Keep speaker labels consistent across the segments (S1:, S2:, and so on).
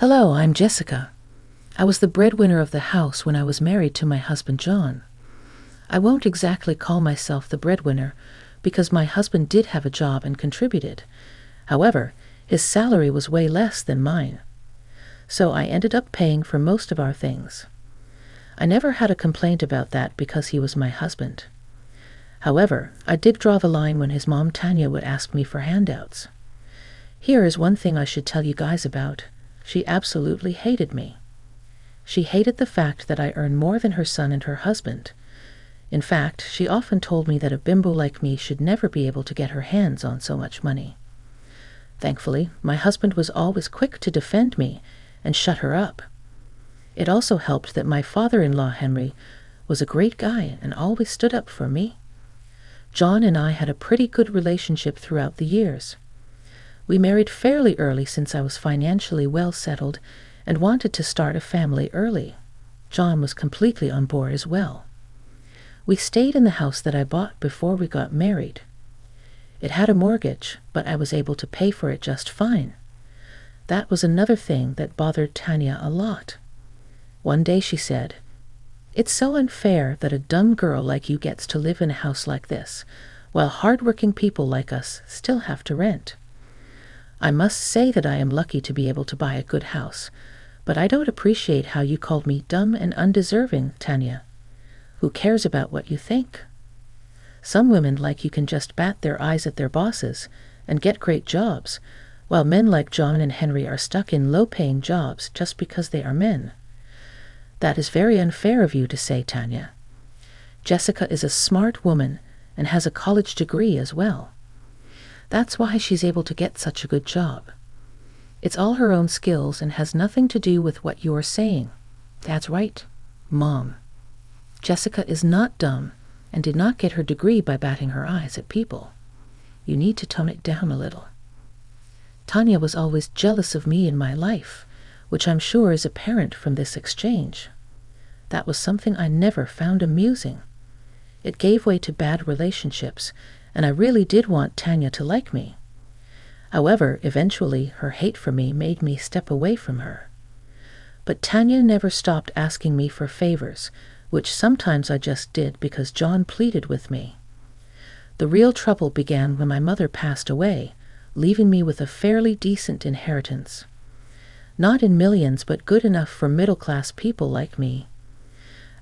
S1: Hello, I'm Jessica. I was the breadwinner of the house when I was married to my husband John. I won't exactly call myself the breadwinner because my husband did have a job and contributed. However, his salary was way less than mine. So I ended up paying for most of our things. I never had a complaint about that because he was my husband. However, I did draw the line when his mom Tanya would ask me for handouts. Here is one thing I should tell you guys about. She absolutely hated me. She hated the fact that I earned more than her son and her husband. In fact, she often told me that a bimbo like me should never be able to get her hands on so much money. Thankfully, my husband was always quick to defend me and shut her up. It also helped that my father-in-law, Henry, was a great guy and always stood up for me. John and I had a pretty good relationship throughout the years. We married fairly early since I was financially well settled and wanted to start a family early. John was completely on board as well. We stayed in the house that I bought before we got married. It had a mortgage, but I was able to pay for it just fine. That was another thing that bothered Tanya a lot. One day she said, "It's so unfair that a dumb girl like you gets to live in a house like this, while hard-working people like us still have to rent. I must say that I am lucky to be able to buy a good house, but I don't appreciate how you called me dumb and undeserving, Tanya. Who cares about what you think? Some women like you can just bat their eyes at their bosses and get great jobs, while men like John and Henry are stuck in low-paying jobs just because they are men. That is very unfair of you to say, Tanya. Jessica is a smart woman and has a college degree as well. That's why she's able to get such a good job. It's all her own skills and has nothing to do with what you're saying. That's right, Mom. Jessica is not dumb and did not get her degree by batting her eyes at people. You need to tone it down a little. Tanya was always jealous of me in my life, which I'm sure is apparent from this exchange. That was something I never found amusing. It gave way to bad relationships, and I really did want Tanya to like me. However, eventually her hate for me made me step away from her. But Tanya never stopped asking me for favors, which sometimes I just did because John pleaded with me. The real trouble began when my mother passed away, leaving me with a fairly decent inheritance. Not in millions, but good enough for middle-class people like me.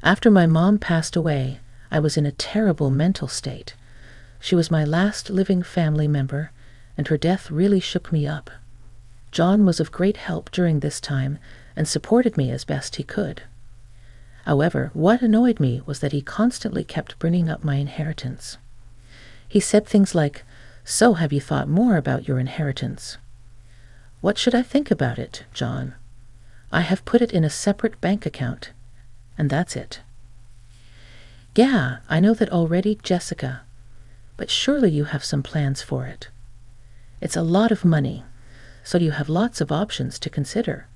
S1: After my mom passed away, I was in a terrible mental state. She was my last living family member, and her death really shook me up. John was of great help during this time and supported me as best he could. However, what annoyed me was that he constantly kept bringing up my inheritance. He said things like, "So have you thought more about your inheritance?" What should I think about it, John? I have put it in a separate bank account, and that's it. Yeah, I know that already, Jessica, but surely you have some plans for it. It's a lot of money, so you have lots of options to consider.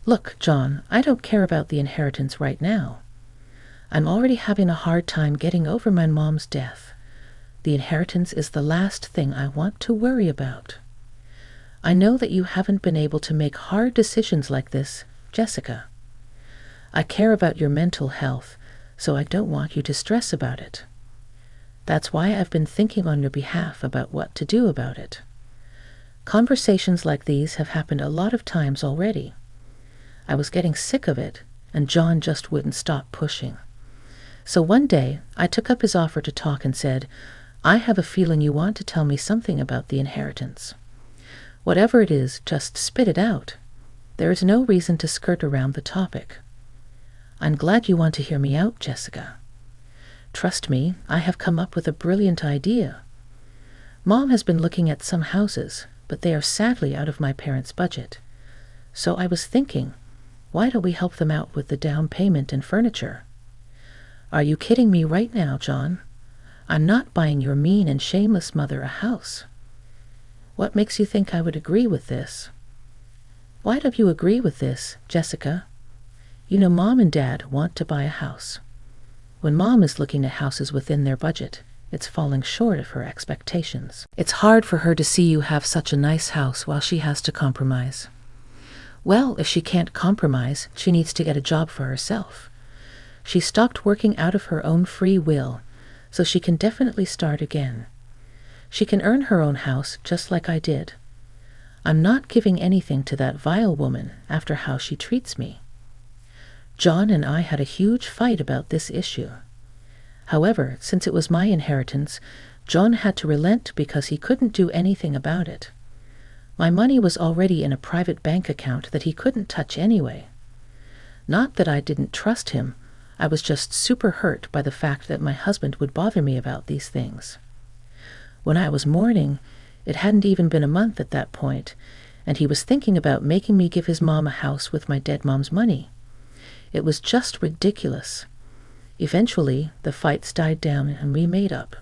S1: Look, John, I don't care about the inheritance right now. I'm already having a hard time getting over my mom's death. The inheritance is the last thing I want to worry about. I know that you haven't been able to make hard decisions like this, Jessica. I care about your mental health, so I don't want you to stress about it. That's why I've been thinking on your behalf about what to do about it. Conversations like these have happened a lot of times already. I was getting sick of it, and John just wouldn't stop pushing. So one day, I took up his offer to talk and said, "I have a feeling you want to tell me something about the inheritance. Whatever it is, just spit it out. There is no reason to skirt around the topic." I'm glad you want to hear me out, Jessica. Trust me, I have come up with a brilliant idea. Mom has been looking at some houses, but they are sadly out of my parents' budget. So I was thinking, why don't we help them out with the down payment and furniture? Are you kidding me right now, John? I'm not buying your mean and shameless mother a house. What makes you think I would agree with this? Why don't you agree with this, Jessica? You know, Mom and Dad want to buy a house. When Mom is looking at houses within their budget, it's falling short of her expectations. It's hard for her to see you have such a nice house while she has to compromise. Well, if she can't compromise, she needs to get a job for herself. She stopped working out of her own free will, so she can definitely start again. She can earn her own house just like I did. I'm not giving anything to that vile woman after how she treats me. John and I had a huge fight about this issue. However, since it was my inheritance, John had to relent because he couldn't do anything about it. My money was already in a private bank account that he couldn't touch anyway. Not that I didn't trust him, I was just super hurt by the fact that my husband would bother me about these things. When I was mourning, it hadn't even been a month at that point, and he was thinking about making me give his mom a house with my dead mom's money. It was just ridiculous. Eventually, the fights died down and we made up.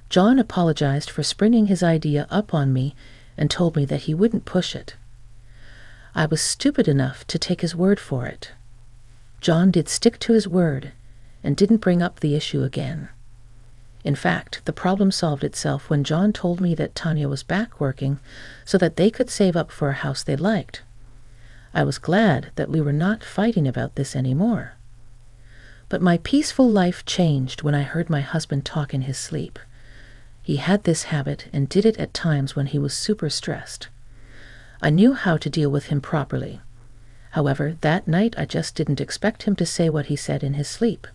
S1: John apologized for springing his idea up on me and told me that he wouldn't push it. I was stupid enough to take his word for it. John did stick to his word and didn't bring up the issue again. In fact, the problem solved itself when John told me that Tanya was back working so that they could save up for a house they liked. I was glad that we were not fighting about this anymore. But my peaceful life changed when I heard my husband talk in his sleep. He had this habit and did it at times when he was super stressed. I knew how to deal with him properly. However, that night I just didn't expect him to say what he said in his sleep.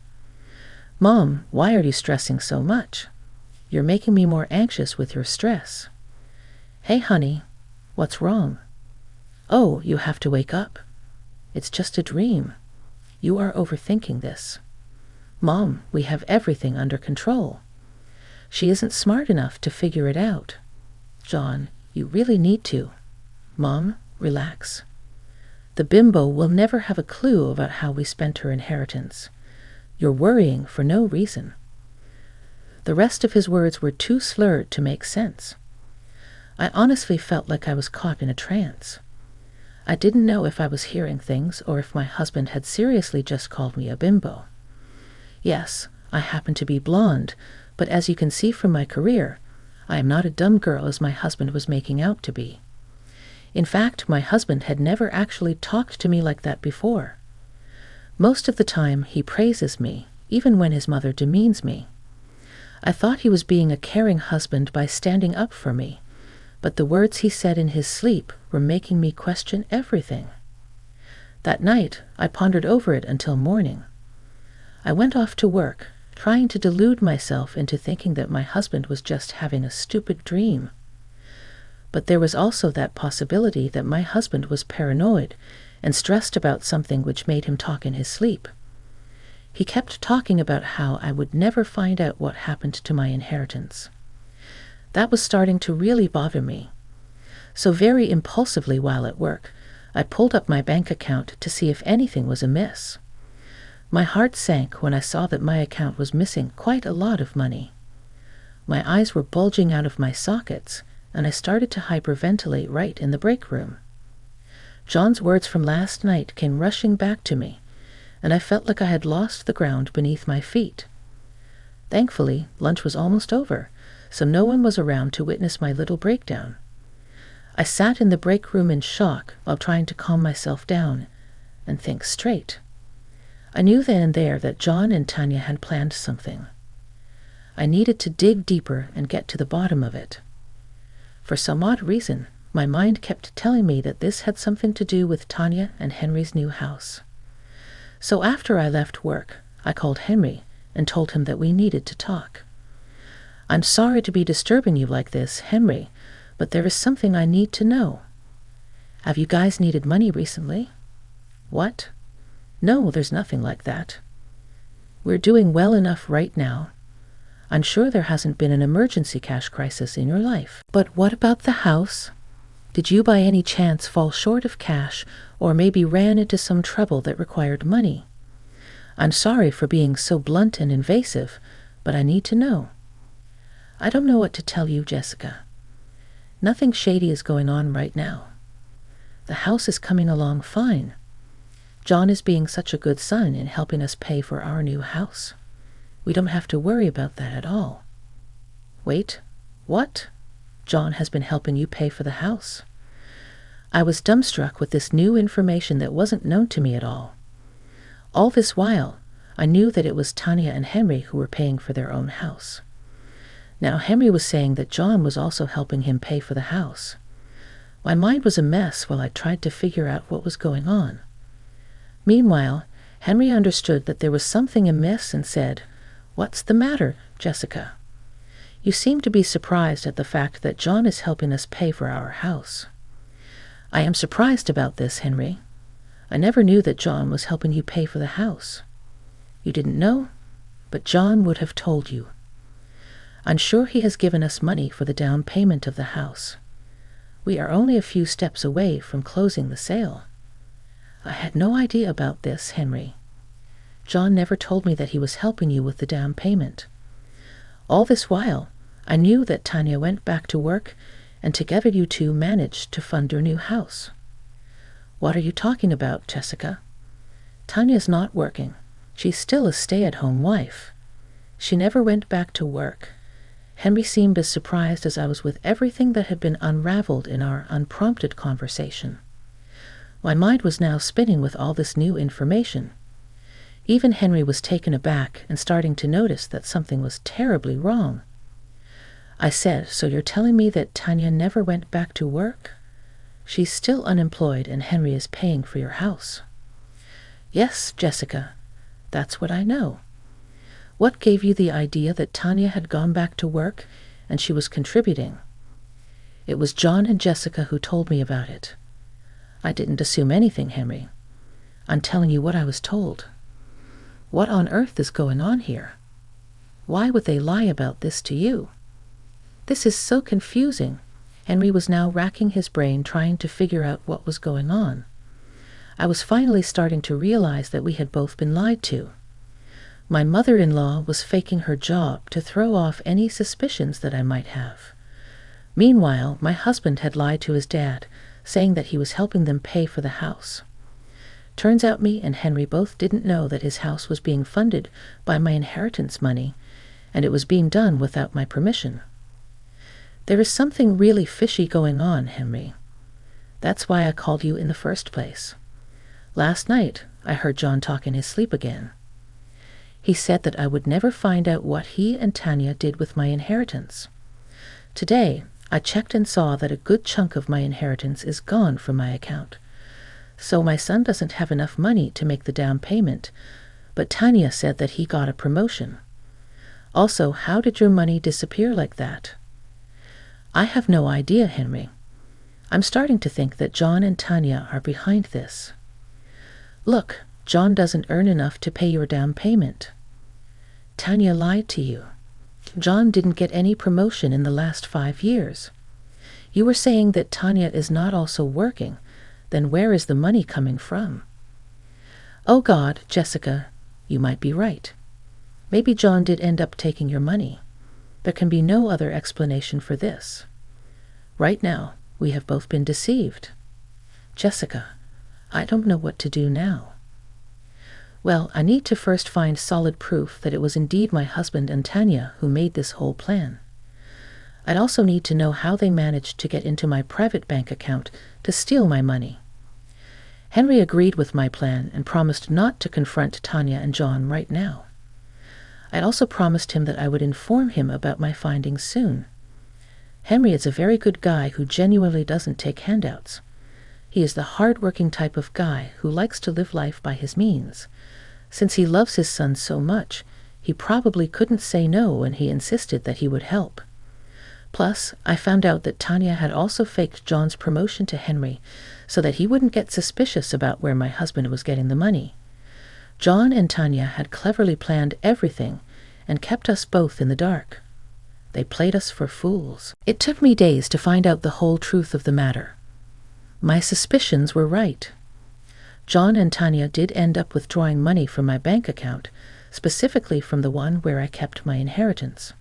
S1: "Mom, why are you stressing so much? You're making me more anxious with your stress." "Hey, honey, what's wrong?" "Oh, you have to wake up. It's just a dream. You are overthinking this." "Mom, we have everything under control. She isn't smart enough to figure it out." "John, you really need to." "Mom, relax. The bimbo will never have a clue about how we spent her inheritance. You're worrying for no reason." The rest of his words were too slurred to make sense. I honestly felt like I was caught in a trance. I didn't know if I was hearing things or if my husband had seriously just called me a bimbo. Yes, I happen to be blonde, but as you can see from my career, I am not a dumb girl as my husband was making out to be. In fact, my husband had never actually talked to me like that before. Most of the time, he praises me, even when his mother demeans me. I thought he was being a caring husband by standing up for me, but the words he said in his sleep were making me question everything. That night, I pondered over it until morning. I went off to work, trying to delude myself into thinking that my husband was just having a stupid dream. But there was also that possibility that my husband was paranoid and stressed about something which made him talk in his sleep. He kept talking about how I would never find out what happened to my inheritance. That was starting to really bother me. So very impulsively while at work, I pulled up my bank account to see if anything was amiss. My heart sank when I saw that my account was missing quite a lot of money. My eyes were bulging out of my sockets, and I started to hyperventilate right in the break room. John's words from last night came rushing back to me, and I felt like I had lost the ground beneath my feet. Thankfully, lunch was almost over, so no one was around to witness my little breakdown. I sat in the break room in shock while trying to calm myself down and think straight. I knew then and there that John and Tanya had planned something. I needed to dig deeper and get to the bottom of it. For some odd reason, my mind kept telling me that this had something to do with Tanya and Henry's new house. So after I left work, I called Henry and told him that we needed to talk. "I'm sorry to be disturbing you like this, Henry, but there is something I need to know. Have you guys needed money recently?" "What? No, there's nothing like that. We're doing well enough right now. I'm sure there hasn't been an emergency cash crisis in your life. But what about the house? Did you by any chance fall short of cash or maybe ran into some trouble that required money? I'm sorry for being so blunt and invasive, but I need to know." "I don't know what to tell you, Jessica. Nothing shady is going on right now. The house is coming along fine. John is being such a good son in helping us pay for our new house. We don't have to worry about that at all." "Wait, what? John has been helping you pay for the house?" I was dumbstruck with this new information that wasn't known to me at all. All this while, I knew that it was Tanya and Henry who were paying for their own house. Now, Henry was saying that John was also helping him pay for the house. My mind was a mess while I tried to figure out what was going on. Meanwhile, Henry understood that there was something amiss and said, "What's the matter, Jessica? You seem to be surprised at the fact that John is helping us pay for our house." "I am surprised about this, Henry. I never knew that John was helping you pay for the house." "You didn't know? But John would have told you. I'm sure he has given us money for the down payment of the house. We are only a few steps away from closing the sale." "I had no idea about this, Henry. John never told me that he was helping you with the down payment. All this while, I knew that Tanya went back to work, and together you two managed to fund your new house." "What are you talking about, Jessica? Tanya's not working. She's still a stay-at-home wife. She never went back to work." Henry seemed as surprised as I was with everything that had been unraveled in our unprompted conversation. My mind was now spinning with all this new information. Even Henry was taken aback and starting to notice that something was terribly wrong. I said, "So you're telling me that Tanya never went back to work? She's still unemployed and Henry is paying for your house." "Yes, Jessica, that's what I know. What gave you the idea that Tanya had gone back to work and she was contributing?" "It was John and Jessica who told me about it. I didn't assume anything, Henry. I'm telling you what I was told." "What on earth is going on here? Why would they lie about this to you?" "This is so confusing." Henry was now racking his brain trying to figure out what was going on. I was finally starting to realize that we had both been lied to. My mother-in-law was faking her job to throw off any suspicions that I might have. Meanwhile, my husband had lied to his dad, saying that he was helping them pay for the house. Turns out me and Henry both didn't know that his house was being funded by my inheritance money, and it was being done without my permission. There is something really fishy going on, Henry. That's why I called you in the first place. Last night, I heard John talk in his sleep again. He said that I would never find out what he and Tanya did with my inheritance. Today, I checked and saw that a good chunk of my inheritance is gone from my account. So my son doesn't have enough money to make the down payment, but Tanya said that he got a promotion. Also, how did your money disappear like that? I have no idea, Henry. I'm starting to think that John and Tanya are behind this. Look, John doesn't earn enough to pay your down payment. Tanya lied to you. John didn't get any promotion in the last 5 years. You were saying that Tanya is not also working. Then where is the money coming from? Oh God, Jessica, you might be right. Maybe John did end up taking your money. There can be no other explanation for this. Right now, we have both been deceived. Jessica, I don't know what to do now. Well, I need to first find solid proof that it was indeed my husband and Tanya who made this whole plan. I'd also need to know how they managed to get into my private bank account to steal my money. Henry agreed with my plan and promised not to confront Tanya and John right now. I'd also promised him that I would inform him about my findings soon. Henry is a very good guy who genuinely doesn't take handouts. He is the hard-working type of guy who likes to live life by his means. Since he loves his son so much, he probably couldn't say no when he insisted that he would help. Plus, I found out that Tanya had also faked John's promotion to Henry so that he wouldn't get suspicious about where my husband was getting the money. John and Tanya had cleverly planned everything and kept us both in the dark. They played us for fools. It took me days to find out the whole truth of the matter. My suspicions were right. John and Tanya did end up withdrawing money from my bank account, specifically from the one where I kept my inheritance.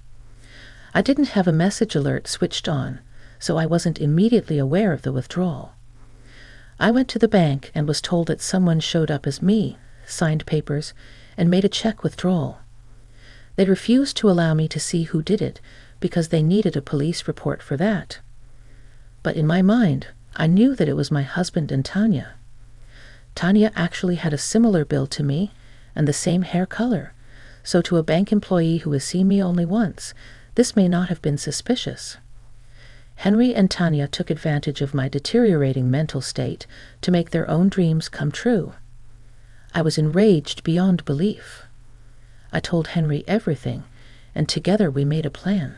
S1: I didn't have a message alert switched on, so I wasn't immediately aware of the withdrawal. I went to the bank and was told that someone showed up as me, signed papers, and made a check withdrawal. They refused to allow me to see who did it because they needed a police report for that. But in my mind, I knew that it was my husband and Tanya. Tanya actually had a similar build to me and the same hair color, so to a bank employee who has seen me only once, this may not have been suspicious. Henry and Tanya took advantage of my deteriorating mental state to make their own dreams come true. I was enraged beyond belief. I told Henry everything, and together we made a plan.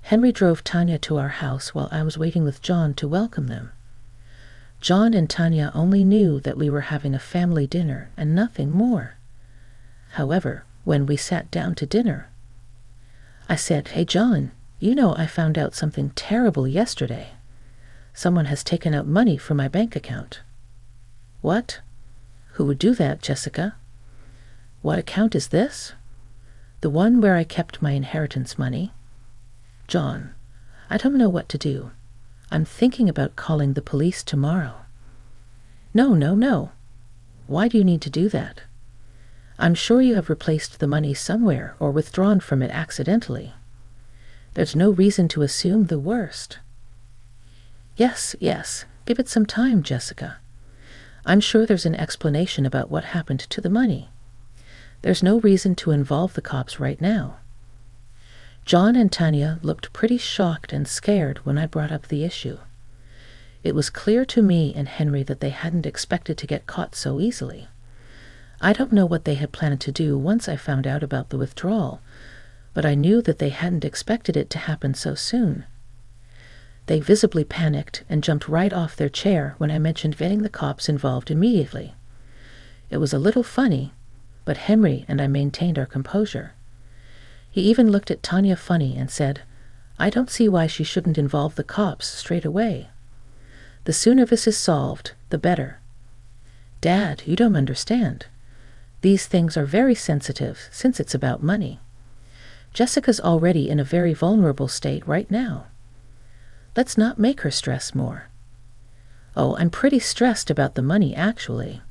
S1: Henry drove Tanya to our house while I was waiting with John to welcome them. John and Tanya only knew that we were having a family dinner and nothing more. However, when we sat down to dinner, I said, "Hey John, you know I found out something terrible yesterday. Someone has taken out money from my bank account." "What? Who would do that, Jessica?" "What account is this?" "The one where I kept my inheritance money." "John, I don't know what to do. I'm thinking about calling the police tomorrow." No. Why do you need to do that? I'm sure you have replaced the money somewhere or withdrawn from it accidentally. There's no reason to assume the worst." Yes, give it some time, Jessica. I'm sure there's an explanation about what happened to the money. There's no reason to involve the cops right now. John and Tanya looked pretty shocked and scared when I brought up the issue. It was clear to me and Henry that they hadn't expected to get caught so easily. I don't know what they had planned to do once I found out about the withdrawal, but I knew that they hadn't expected it to happen so soon. They visibly panicked and jumped right off their chair when I mentioned getting the cops involved immediately. It was a little funny, but Henry and I maintained our composure. He even looked at Tanya funny and said, "I don't see why she shouldn't involve the cops straight away. The sooner this is solved, the better." "Dad, you don't understand. These things are very sensitive since it's about money. Jessica's already in a very vulnerable state right now. Let's not make her stress more." "Oh, I'm pretty stressed about the money, actually.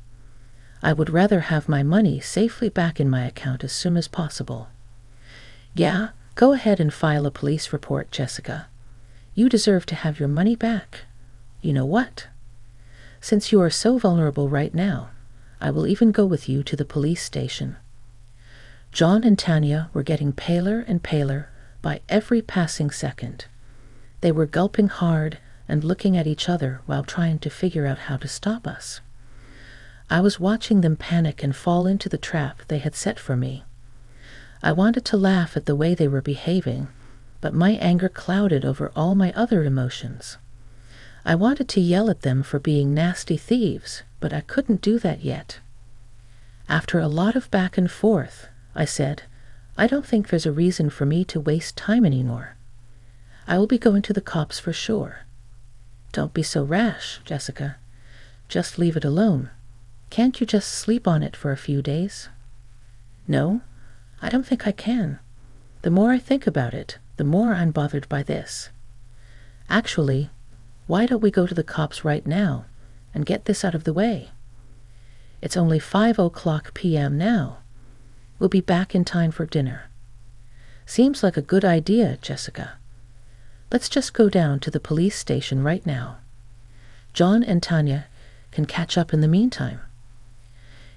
S1: I would rather have my money safely back in my account as soon as possible." "Yeah, go ahead and file a police report, Jessica. You deserve to have your money back. You know what? Since you are so vulnerable right now, I will even go with you to the police station." John and Tanya were getting paler and paler by every passing second. They were gulping hard and looking at each other while trying to figure out how to stop us. I was watching them panic and fall into the trap they had set for me. I wanted to laugh at the way they were behaving, but my anger clouded over all my other emotions. I wanted to yell at them for being nasty thieves, but I couldn't do that yet. After a lot of back and forth, I said, "I don't think there's a reason for me to waste time anymore. I will be going to the cops for sure." "Don't be so rash, Jessica. Just leave it alone. Can't you just sleep on it for a few days?" "No, I don't think I can. The more I think about it, the more I'm bothered by this. Actually, why don't we go to the cops right now and get this out of the way? It's only 5:00 p.m. now. We'll be back in time for dinner." "Seems like a good idea, Jessica. Let's just go down to the police station right now. John and Tanya can catch up in the meantime."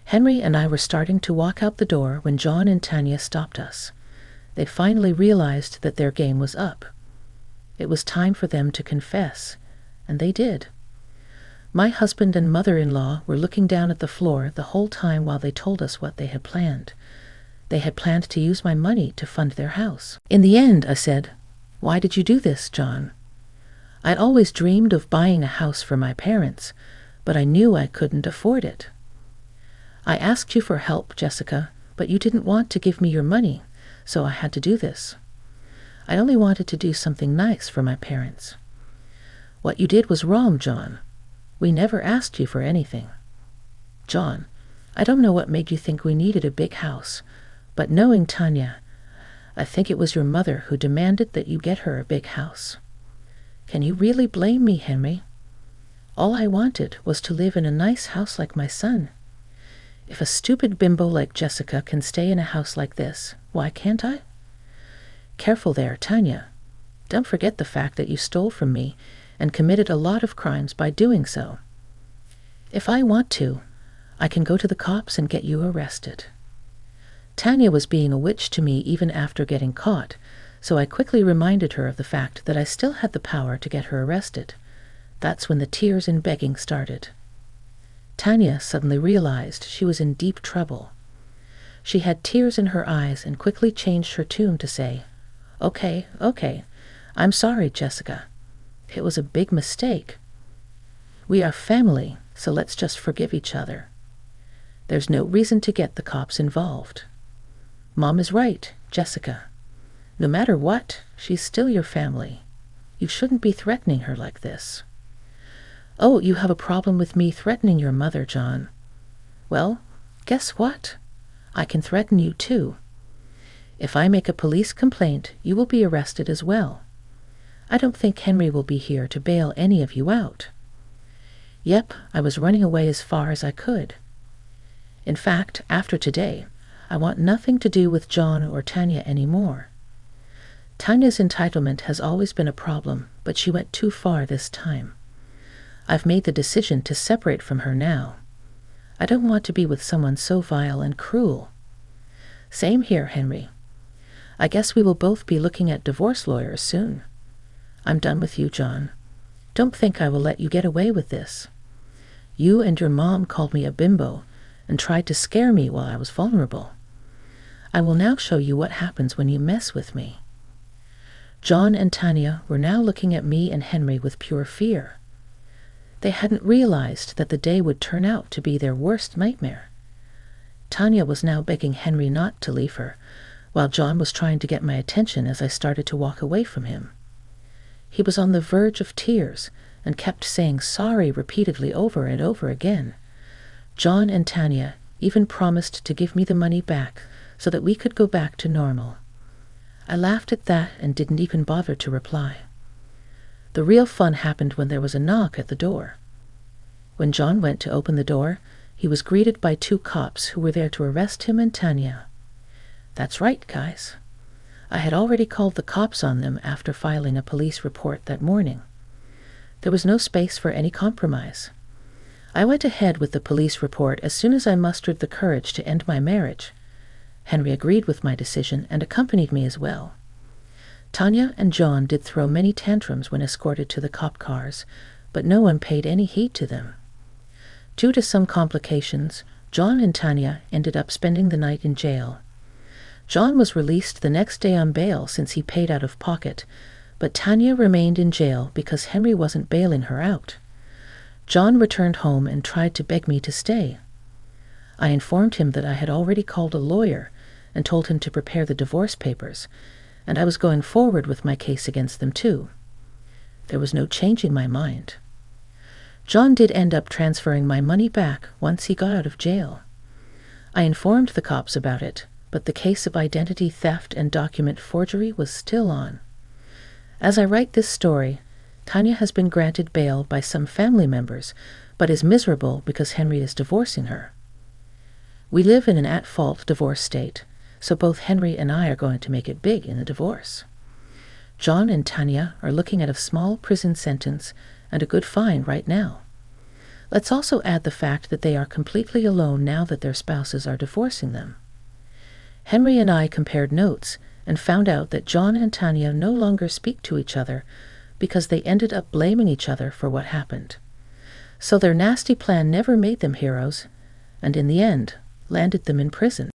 S1: Henry and I were starting to walk out the door when John and Tanya stopped us. They finally realized that their game was up. It was time for them to confess, and they did. My husband and mother-in-law were looking down at the floor the whole time while they told us what they had planned. They had planned to use my money to fund their house. In the end, I said, "Why did you do this, John?" "I'd always dreamed of buying a house for my parents, but I knew I couldn't afford it." "I asked you for help, Jessica, but you didn't want to give me your money, so I had to do this. I only wanted to do something nice for my parents." "What you did was wrong, John. We never asked you for anything." "John, I don't know what made you think we needed a big house, but knowing Tanya, I think it was your mother who demanded that you get her a big house. Can you really blame me, Henry? All I wanted was to live in a nice house like my son. If a stupid bimbo like Jessica can stay in a house like this, why can't I? Careful there, Tanya. Don't forget the fact that you stole from me and committed a lot of crimes by doing so. If I want to, I can go to the cops and get you arrested. Tanya was being a witch to me even after getting caught, so I quickly reminded her of the fact that I still had the power to get her arrested. That's when the tears and begging started. Tanya suddenly realized she was in deep trouble. She had tears in her eyes and quickly changed her tune to say, Okay, I'm sorry, Jessica. It was a big mistake. We are family, so let's just forgive each other. There's no reason to get the cops involved. Mom is right, Jessica. No matter what, she's still your family. You shouldn't be threatening her like this. Oh, you have a problem with me threatening your mother, John. Well, guess what? I can threaten you too. If I make a police complaint, you will be arrested as well. I don't think Henry will be here to bail any of you out. Yep, I was running away as far as I could. In fact, after today, I want nothing to do with John or Tanya anymore. Tanya's entitlement has always been a problem, but she went too far this time. I've made the decision to separate from her now. I don't want to be with someone so vile and cruel. Same here, Henry. I guess we will both be looking at divorce lawyers soon. I'm done with you, John. Don't think I will let you get away with this. You and your mom called me a bimbo and tried to scare me while I was vulnerable. I will now show you what happens when you mess with me. John and Tanya were now looking at me and Henry with pure fear. They hadn't realized that the day would turn out to be their worst nightmare. Tanya was now begging Henry not to leave her, while John was trying to get my attention as I started to walk away from him. He was on the verge of tears and kept saying sorry repeatedly over and over again. John and Tanya even promised to give me the money back so that we could go back to normal. I laughed at that and didn't even bother to reply. The real fun happened when there was a knock at the door. When John went to open the door, he was greeted by 2 cops who were there to arrest him and Tanya. That's right, guys. I had already called the cops on them after filing a police report that morning. There was no space for any compromise. I went ahead with the police report as soon as I mustered the courage to end my marriage. Henry agreed with my decision and accompanied me as well. Tanya and John did throw many tantrums when escorted to the cop cars, but no one paid any heed to them. Due to some complications, John and Tanya ended up spending the night in jail. John was released the next day on bail since he paid out of pocket, but Tanya remained in jail because Henry wasn't bailing her out. John returned home and tried to beg me to stay. I informed him that I had already called a lawyer and told him to prepare the divorce papers, and I was going forward with my case against them too. There was no changing my mind. John did end up transferring my money back once he got out of jail. I informed the cops about it, but the case of identity theft and document forgery was still on. As I write this story, Tanya has been granted bail by some family members, but is miserable because Henry is divorcing her. We live in an at-fault divorce state, so both Henry and I are going to make it big in the divorce. John and Tanya are looking at a small prison sentence and a good fine right now. Let's also add the fact that they are completely alone now that their spouses are divorcing them. Henry and I compared notes and found out that John and Tanya no longer speak to each other because they ended up blaming each other for what happened. So their nasty plan never made them heroes, and in the end, landed them in prison.